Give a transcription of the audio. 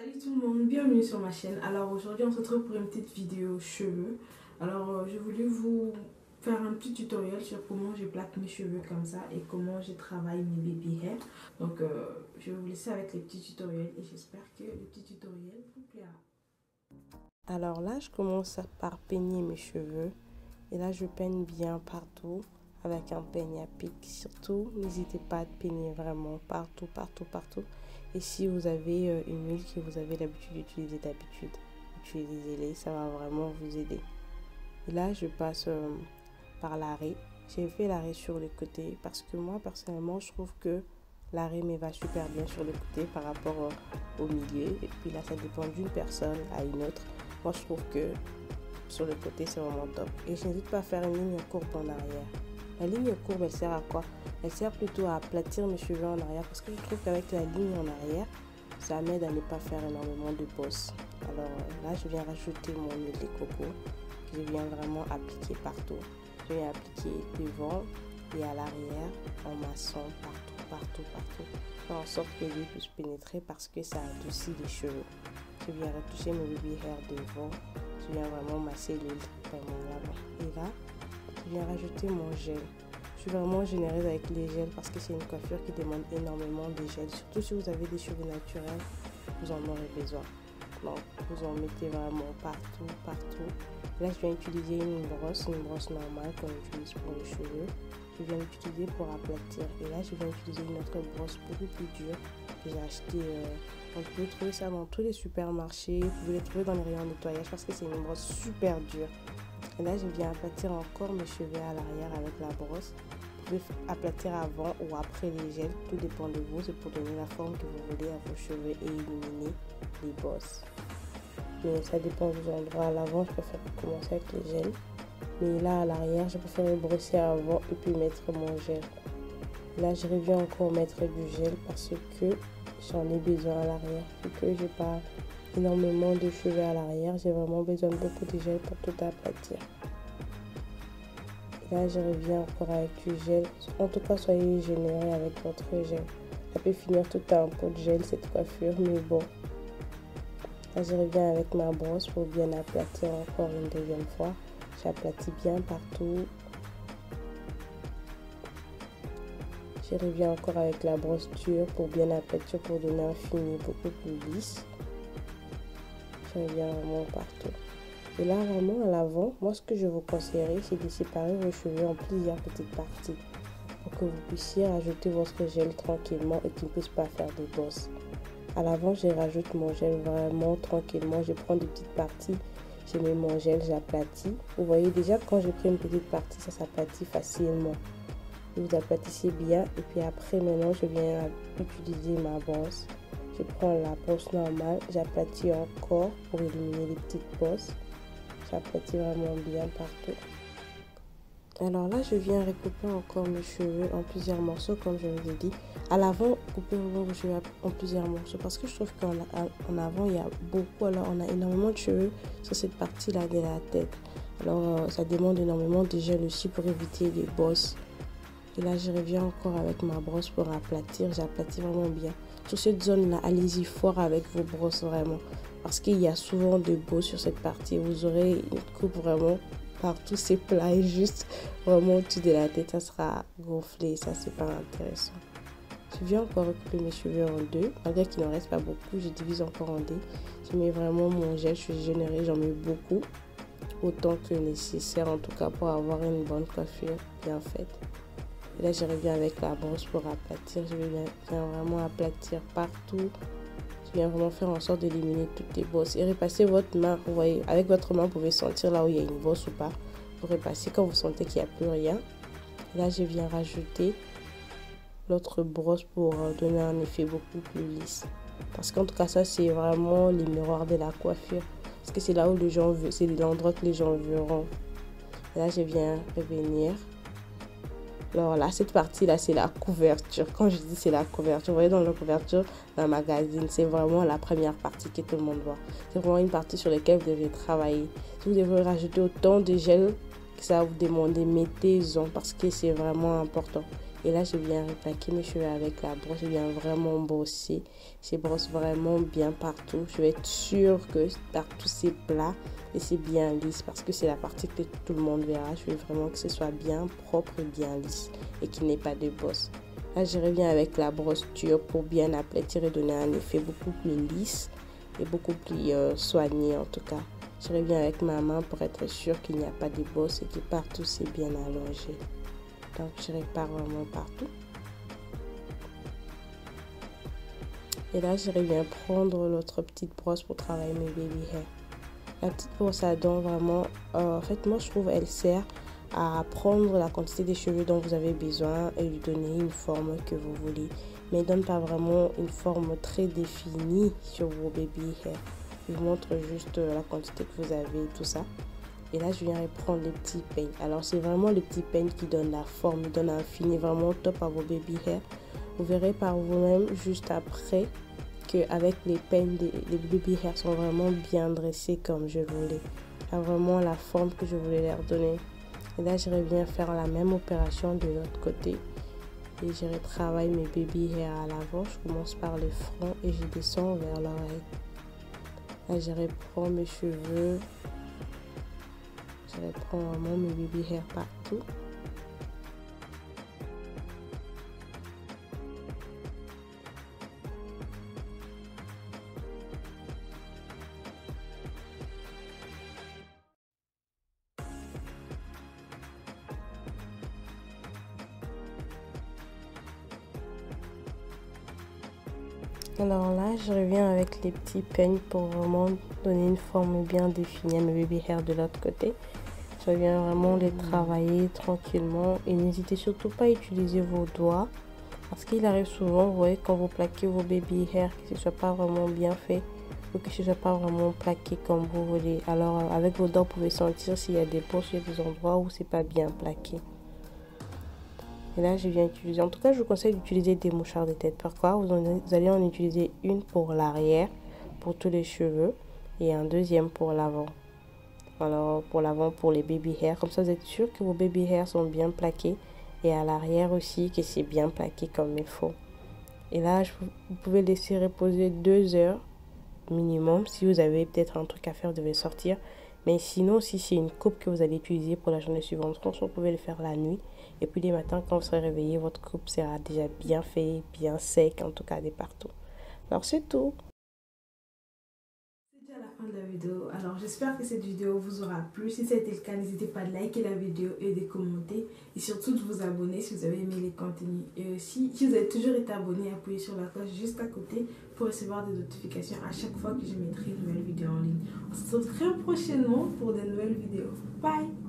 Salut tout le monde, bienvenue sur ma chaîne. Alors aujourd'hui on se retrouve pour une petite vidéo cheveux. Alors je voulais vous faire un petit tutoriel sur comment je plate mes cheveux comme ça et comment je travaille mes baby hair. Donc je vais vous laisser avec les petits tutoriels et j'espère que le petit tutoriel vous plaira. Alors là je commence par peigner mes cheveux et là je peigne bien partout avec un peigne à pic. Surtout n'hésitez pas à peigner vraiment partout. Et si vous avez une huile que vous avez l'habitude d'utiliser utilisez-les, ça va vraiment vous aider. Et là, je passe par l'arrêt. J'ai fait l'arrêt sur le côté parce que moi, personnellement, je trouve que l'arrêt me va super bien sur le côté par rapport au milieu. Et puis là, ça dépend d'une personne à une autre. Moi, je trouve que sur le côté, c'est vraiment top. Et je n'hésite pas à faire une ligne courbe en arrière. La ligne courbe, elle sert à quoi? Elle sert plutôt à aplatir mes cheveux en arrière parce que je trouve qu'avec la ligne en arrière, ça m'aide à ne pas faire énormément de bosses. Alors là, je viens rajouter mon huile de coco que je viens vraiment appliquer partout. Je viens appliquer devant et à l'arrière en massant partout. Faire en sorte que l'huile puisse pénétrer parce que ça adoucit les cheveux. Je viens retoucher mes baby hair devant. Je viens vraiment masser l'huile vraiment là-bas. Et là, je viens rajouter mon gel. Je suis vraiment généreuse avec les gels parce que c'est une coiffure qui demande énormément de gel. Surtout si vous avez des cheveux naturels, vous en aurez besoin. Donc, vous en mettez vraiment partout. Là, je viens utiliser une brosse normale qu'on utilise pour les cheveux. Je viens l'utiliser pour aplatir. Et là, je viens utiliser une autre brosse beaucoup plus dure que j'ai acheté. Vous pouvez trouver ça dans tous les supermarchés. Vous pouvez les trouver dans les rayons de nettoyage parce que c'est une brosse super dure. Et là, je viens aplatir encore mes cheveux à l'arrière avec la brosse. Vous pouvez aplatir avant ou après les gels, tout dépend de vous. C'est pour donner la forme que vous voulez à vos cheveux et éliminer les bosses. Mais ça dépend de vos endroits. À l'avant, je préfère commencer avec les gels. Mais là, à l'arrière, je préfère brosser avant et puis mettre mon gel. Là, je reviens encore mettre du gel parce que j'en ai besoin à l'arrière. Vu que j'ai pas énormément de cheveux à l'arrière, j'ai vraiment besoin de beaucoup de gel pour tout aplatir. Et là, je reviens encore avec du gel. En tout cas, soyez généreux avec votre gel. Ça peut finir tout un pot de gel cette coiffure, mais bon. Là, je reviens avec ma brosse pour bien aplatir encore une deuxième fois. J'aplatis bien partout. Je reviens encore avec la brosse dure pour bien aplatir, pour donner un fini beaucoup plus lisse. Je reviens vraiment partout. Et là, vraiment à l'avant, moi ce que je vous conseillerais, c'est de séparer vos cheveux en plusieurs petites parties pour que vous puissiez rajouter votre gel tranquillement et qu'il ne puisse pas faire de bosses. À l'avant, je rajoute mon gel vraiment tranquillement. Je prends des petites parties, je mets mon gel, j'aplatis. Vous voyez déjà, quand j'ai pris une petite partie, ça s'aplatit facilement. Vous aplatissez bien et puis après, maintenant, je viens utiliser ma brosse. Je prends la brosse normale, j'aplatis encore pour éliminer les petites bosses. J'aplatis vraiment bien partout. Alors là, je viens recouper encore mes cheveux en plusieurs morceaux, comme je vous ai dit. À l'avant, coupez vos cheveux en plusieurs morceaux parce que je trouve qu'en avant, il y a beaucoup. Alors, on a énormément de cheveux sur cette partie-là de la tête. Alors, ça demande énormément de gel aussi pour éviter les bosses. Et là, je reviens encore avec ma brosse pour aplatir. J'aplatis vraiment bien. Sur cette zone-là, allez-y fort avec vos brosses vraiment. Parce qu'il y a souvent de bosses sur cette partie. Vous aurez une coupe vraiment partout. C'est plat et juste vraiment au-dessus de la tête. Ça sera gonflé. Ça, c'est pas intéressant. Je viens encore recouper mes cheveux en deux. Malgré qu'il n'en reste pas beaucoup, je divise encore en deux. Je mets vraiment mon gel. Je suis généreuse. J'en mets beaucoup. Autant que nécessaire en tout cas pour avoir une bonne coiffure bien faite. Et là, je reviens avec la brosse pour aplatir. Je viens vraiment aplatir partout. Je viens vraiment faire en sorte d'éliminer toutes les bosses. Et repassez votre main. Vous voyez, avec votre main, vous pouvez sentir là où il y a une bosse ou pas. Vous repassez quand vous sentez qu'il n'y a plus rien. Et là, je viens rajouter l'autre brosse pour donner un effet beaucoup plus lisse. Parce qu'en tout cas, ça, c'est vraiment les miroirs de la coiffure. Parce que c'est là où les gens veulent, c'est l'endroit que les gens verront. Et là, je viens revenir. Alors là, cette partie-là, c'est la couverture. Quand je dis c'est la couverture, vous voyez dans la couverture d'un magazine, c'est vraiment la première partie que tout le monde voit. C'est vraiment une partie sur laquelle vous devez travailler. Si vous devez rajouter autant de gel que ça va vous demander, mettez-en parce que c'est vraiment important. Et là, je viens replaquer mes cheveux avec la brosse. Je viens vraiment brosser. Je brosse vraiment bien partout. Je vais être sûre que partout c'est plat et c'est bien lisse parce que c'est la partie que tout le monde verra. Je veux vraiment que ce soit bien propre et bien lisse et qu'il n'y ait pas de bosse. Là, je reviens avec la brosse dure pour bien aplatir et donner un effet beaucoup plus lisse et beaucoup plus soigné en tout cas. Je reviens avec ma main pour être sûre qu'il n'y a pas de bosse et que partout c'est bien allongé. Donc je répare vraiment partout. Et là, je reviens prendre l'autre petite brosse pour travailler mes baby hair. La petite brosse à dents, vraiment, en fait, moi je trouve elle sert à prendre la quantité des cheveux dont vous avez besoin et lui donner une forme que vous voulez. Mais elle ne donne pas vraiment une forme très définie sur vos baby hair. Il vous montre juste la quantité que vous avez, tout ça. Et là, je viens reprendre les petits peignes. Alors, c'est vraiment les petits peignes qui donnent la forme, qui donnent un fini vraiment top à vos baby hair. Vous verrez par vous-même juste après qu'avec les peignes, les baby hair sont vraiment bien dressés comme je voulais. Il y a vraiment la forme que je voulais leur donner. Et là, je reviens faire la même opération de l'autre côté. Et je retravaille mes baby hair à l'avant. Je commence par le front et je descends vers l'oreille. Là, je reprends mes cheveux. Je reprends vraiment mes baby hair partout. Alors là, je reviens avec les petits peignes pour vraiment donner une forme bien définie à mes baby hair de l'autre côté. Je viens vraiment les travailler tranquillement et n'hésitez surtout pas à utiliser vos doigts parce qu'il arrive souvent, vous voyez, quand vous plaquez vos baby hair, que ce ne soit pas vraiment bien fait ou que ce ne soit pas vraiment plaqué comme vous voulez. Alors avec vos doigts, vous pouvez sentir s'il y a des bosses, il y a des endroits où c'est pas bien plaqué. Et là, je viens utiliser, en tout cas, je vous conseille d'utiliser des mouchoirs de tête. Pourquoi? Vous allez en utiliser une pour l'arrière, pour tous les cheveux, et un deuxième pour l'avant. Alors, pour l'avant, pour les baby hair. Comme ça, vous êtes sûr que vos baby hair sont bien plaqués. Et à l'arrière aussi, que c'est bien plaqué comme il faut. Et là, vous pouvez laisser reposer 2 heures minimum. Si vous avez peut-être un truc à faire, vous devez sortir. Mais sinon, si c'est une coupe que vous allez utiliser pour la journée suivante, vous pouvez le faire la nuit. Et puis les matins, quand vous serez réveillé, votre coupe sera déjà bien fait, bien sec, en tout cas de partout. Alors c'est tout. C'est déjà la fin de la vidéo. Alors j'espère que cette vidéo vous aura plu. Si c'était le cas, n'hésitez pas à liker la vidéo et de commenter. Et surtout de vous abonner si vous avez aimé les contenus. Et aussi, si vous avez toujours été abonné, appuyez sur la cloche juste à côté pour recevoir des notifications à chaque fois que je mettrai une nouvelle vidéo en ligne. On se retrouve très prochainement pour de nouvelles vidéos. Bye!